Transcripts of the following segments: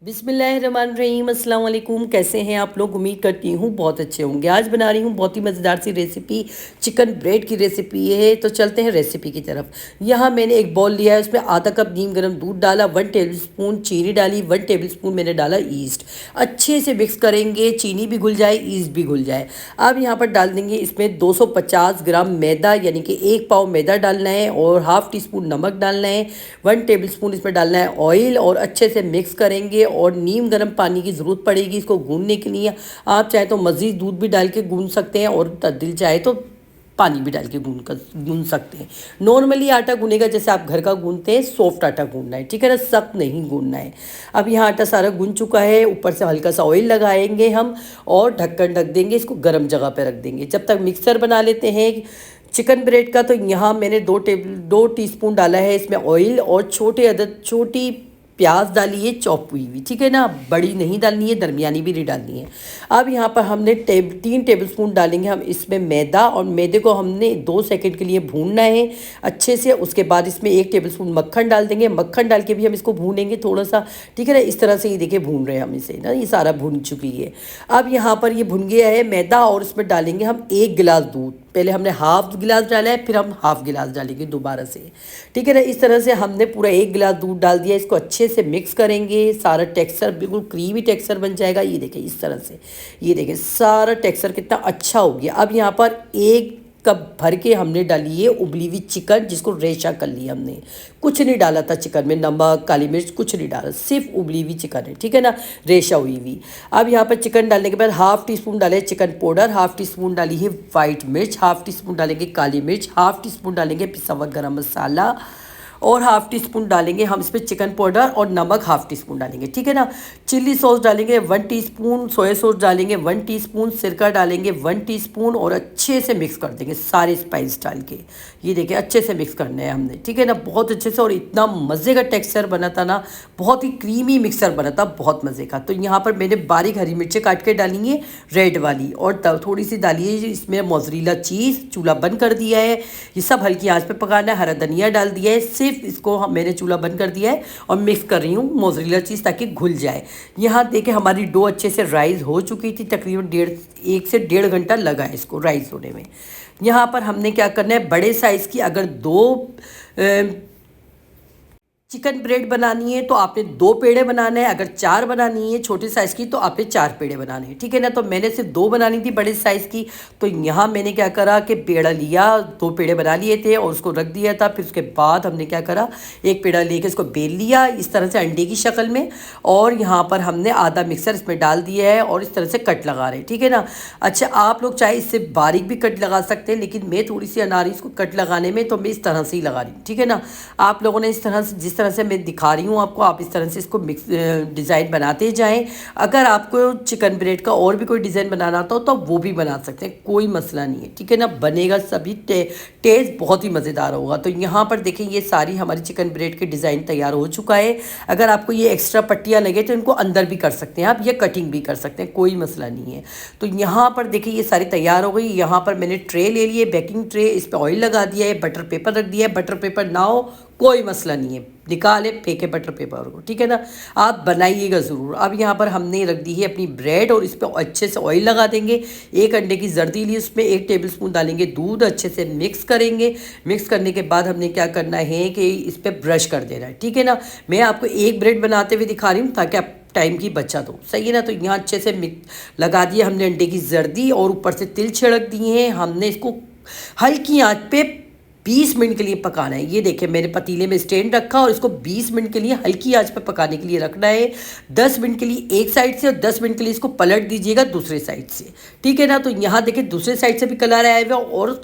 बिस्मिल्लाहिर्रहमानिर्रहीम, अस्सलाम वालेकुम। कैसे हैं आप लोग? उम्मीद करती हूँ बहुत अच्छे होंगे। आज बना रही हूँ बहुत ही मज़ेदार सी रेसिपी, चिकन ब्रेड की रेसिपी है। तो चलते हैं रेसिपी की तरफ। यहाँ मैंने एक बॉल लिया है, उसमें आधा कप नीम गर्म दूध डाला, 1 टेबलस्पून चीनी डाली, 1 टेबलस्पून मैंने डाला ईस्ट। अच्छे से मिक्स करेंगे, चीनी भी घुल जाए, ईस्ट भी घुल जाए। अब यहाँ पर डाल देंगे इसमें 250 ग्राम मैदा, यानी कि 1 पाव मैदा डालना है और हाफ़ टी स्पून नमक डालना है। 1 टेबलस्पून इसमें डालना है ऑयल और अच्छे से मिक्स करेंगे। और नीम गर्म पानी की ज़रूरत पड़ेगी इसको गूंदने के लिए। आप चाहे तो मज़ीद दूध भी डाल के गूंद सकते हैं और दिल चाहे तो पानी भी डाल के गूंद सकते हैं। नॉर्मली आटा गूनेगा जैसे आप घर का गूंदते हैं, सॉफ्ट आटा गूंदना है, ठीक है ना, सख्त नहीं गूंदना है। अब यहाँ आटा सारा गूंद चुका है, ऊपर से हल्का सा ऑयल लगाएंगे हम और ढक्कन ढक देंगे, इसको गर्म जगह पर रख देंगे। जब तक मिक्सर बना लेते हैं चिकन ब्रेड का। तो यहाँ मैंने 2 टीस्पून डाला है इसमें ऑयल और छोटी प्याज डाली है चॉप हुई हुई, ठीक है ना, बड़ी नहीं डालनी है, दरमियानी भी नहीं डालनी है। अब यहाँ पर हमने 3 टेबलस्पून डालेंगे हम इसमें मैदा और मैदे को हमने 2 सेकंड के लिए भूनना है अच्छे से। उसके बाद इसमें 1 टेबलस्पून मक्खन डाल देंगे, मक्खन डाल के भी हम इसको भूनेंगे थोड़ा सा, ठीक है ना। इस तरह से ये देखिए भून रहे हैं हम इसे ना, ये सारा भून चुकी है। अब यहाँ पर ये भुन गया है मैदा और इसमें डालेंगे हम 1 गिलास दूध। पहले हमने हाफ गिलास डाला है, फिर हम हाफ गिलास डालेंगे दोबारा से, ठीक है ना। इस तरह से हमने पूरा 1 गिलास दूध डाल दिया, इसको अच्छे से मिक्स करेंगे। सारा टेक्सचर बिल्कुल क्रीमी टेक्सचर बन जाएगा। ये देखिए इस तरह से, ये देखिए सारा टेक्सचर कितना अच्छा हो गया। अब यहाँ पर 1 कप भर के हमने डाली है उबली हुई चिकन, जिसको रेशा कर लिया हमने। कुछ नहीं डाला था चिकन में, नमक काली मिर्च कुछ नहीं डाला, सिर्फ उबली हुई चिकन है, ठीक है ना, रेशा हुई हुई। अब यहाँ पर चिकन डालने के बाद हाफ़ टी स्पून डाले chicken powder, half tea spoon डाली है वाइट मिर्च, हाफ़ टी स्पून डालेंगे काली मिर्च, हाफ़ टी स्पून डालेंगे पिसा हुआ गरम मसाला और हाफ़ टी स्पून डालेंगे हम इसमें चिकन पाउडर और नमक हाफ़ टी स्पून डालेंगे, ठीक है ना। चिल्ली सॉस डालेंगे 1 टीस्पून, सोया सॉस डालेंगे 1 टीस्पून, सिरका डालेंगे 1 टीस्पून और अच्छे से मिक्स कर देंगे सारे स्पाइस डाल के। ये देखिए अच्छे से मिक्स करना है हमने, ठीक है ना, बहुत अच्छे से। और इतना मज़े का टेक्सचर बना था ना, बहुत ही क्रीमी मिक्सर बना था, बहुत मज़े का। तो यहाँ पर मैंने बारीक हरी मिर्चें काट के डाली है रेड वाली, और थोड़ी सी डाली है इसमें मोज़रेला चीज़। चूल्हा बंद कर दिया है, ये सब हल्की आंच पे पकाना है। हरा धनिया डाल दिया है, सिर्फ इसको मैंने चूल्हा बंद कर दिया है और मिक्स कर रही हूँ मोज़रेला चीज़ ताकि घुल जाए। यहाँ देखिए हमारी डो अच्छे से राइस हो चुकी थी, तकरीबन 1 से 1.5 घंटा लगा है इसको राइस होने में। यहाँ पर हमने क्या करना है, बड़े साइज़ की अगर 2 चिकन ब्रेड बनानी है तो आपने 2 पेड़े बनाने हैं, अगर 4 बनानी है छोटे साइज़ की तो आपने 4 पेड़े बनाने हैं, ठीक है ना। तो मैंने सिर्फ 2 बनानी थी बड़े साइज़ की। तो यहाँ मैंने क्या करा कि पेड़ा लिया, 2 पेड़े बना लिए थे और उसको रख दिया था। फिर उसके बाद हमने क्या करा, 1 पेड़ा लेके इसको बेल लिया इस तरह से अंडे की शक्ल में, और यहाँ पर हमने आधा मिक्सर इसमें डाल दिया है और इस तरह से कट लगा रहे हैं, ठीक है ना। अच्छा, आप लोग चाहे इससे बारीक भी कट लगा सकते हैं, लेकिन मैं थोड़ी सी अनारी इसको कट लगाने में, तो मैं इस तरह से ही लगा रही हूँ, ठीक है ना। आप लोगों ने इस तरह से, जिस तरह से मैं दिखा रही हूँ आपको, आप इस तरह से इसको मिक्स डिज़ाइन बनाते जाएं। अगर आपको चिकन ब्रेड का और भी कोई डिज़ाइन बनाना हो तो वो भी बना सकते हैं, कोई मसला नहीं है, ठीक है ना। बनेगा सभी टेस्ट बहुत ही मज़ेदार होगा। तो यहाँ पर देखें ये सारी हमारी चिकन ब्रेड के डिज़ाइन तैयार हो चुका है। अगर आपको ये एक्स्ट्रा पट्टियाँ लगे तो इनको अंदर भी कर सकते हैं आप, ये कटिंग भी कर सकते हैं, कोई मसला नहीं है। तो यहाँ पर देखिए ये सारी तैयार हो गई। यहाँ पर मैंने ट्रे ले लिए, बेकिंग ट्रे, इस पर ऑयल लगा दिया है, बटर पेपर रख दिया है। बटर पेपर ना हो कोई मसला नहीं है, निकाले फेंके बटर पेपर को, ठीक है ना। आप बनाइएगा ज़रूर। अब यहाँ पर हमने रख दी है अपनी ब्रेड और इस पर अच्छे से ऑयल लगा देंगे। 1 अंडे की जर्दी ली, उसमें 1 टेबलस्पून डालेंगे दूध, अच्छे से मिक्स करेंगे। मिक्स करने के बाद हमने क्या करना है कि इस पर ब्रश कर देना है, ठीक है ना। मैं आपको एक ब्रेड बनाते हुए दिखा रही हूँ ताकि आप टाइम की बचत हो, सही है ना। तो यहाँ अच्छे से मिक्स लगा दिया हमने अंडे की जर्दी और ऊपर से तिल छिड़क दिए हैं। हमने इसको हल्की आंच पे 20 मिनट के लिए पकाना है। ये देखिए मैंने पतीले में स्टैंड रखा और इसको 20 मिनट के लिए हल्की आंच पे पकाने के लिए रखना है। 10 मिनट के लिए एक साइड से और 10 मिनट के लिए इसको पलट दीजिएगा दूसरे साइड से, ठीक है ना। तो यहाँ देखिए दूसरे साइड से भी कलर आया हुआ और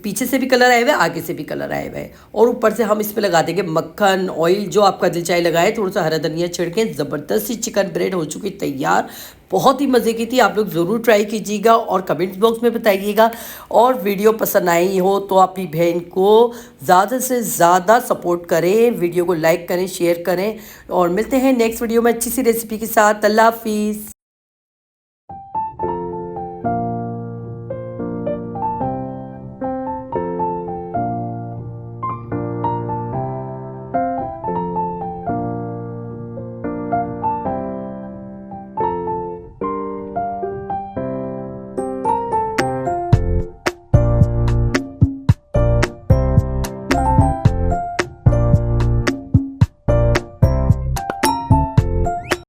पीछे से भी कलर आया हुआ है, आगे से भी कलर आया हुआ है। और ऊपर से हम इस पर लगा देंगे मक्खन, ऑयल, जो आपका दिल चाहे लगाए, थोड़ा सा हरा धनिया छिड़कें। ज़बरदस्त सी चिकन ब्रेड हो चुकी तैयार, बहुत ही मज़े की थी। आप लोग ज़रूर ट्राई कीजिएगा और कमेंट्स बॉक्स में बताइएगा। और वीडियो पसंद आई हो तो अपनी बहन को ज़्यादा से ज़्यादा सपोर्ट करें, वीडियो को लाइक करें, शेयर करें। और मिलते हैं नेक्स्ट वीडियो में अच्छी सी रेसिपी के साथ। अल्लाह हाफिज़।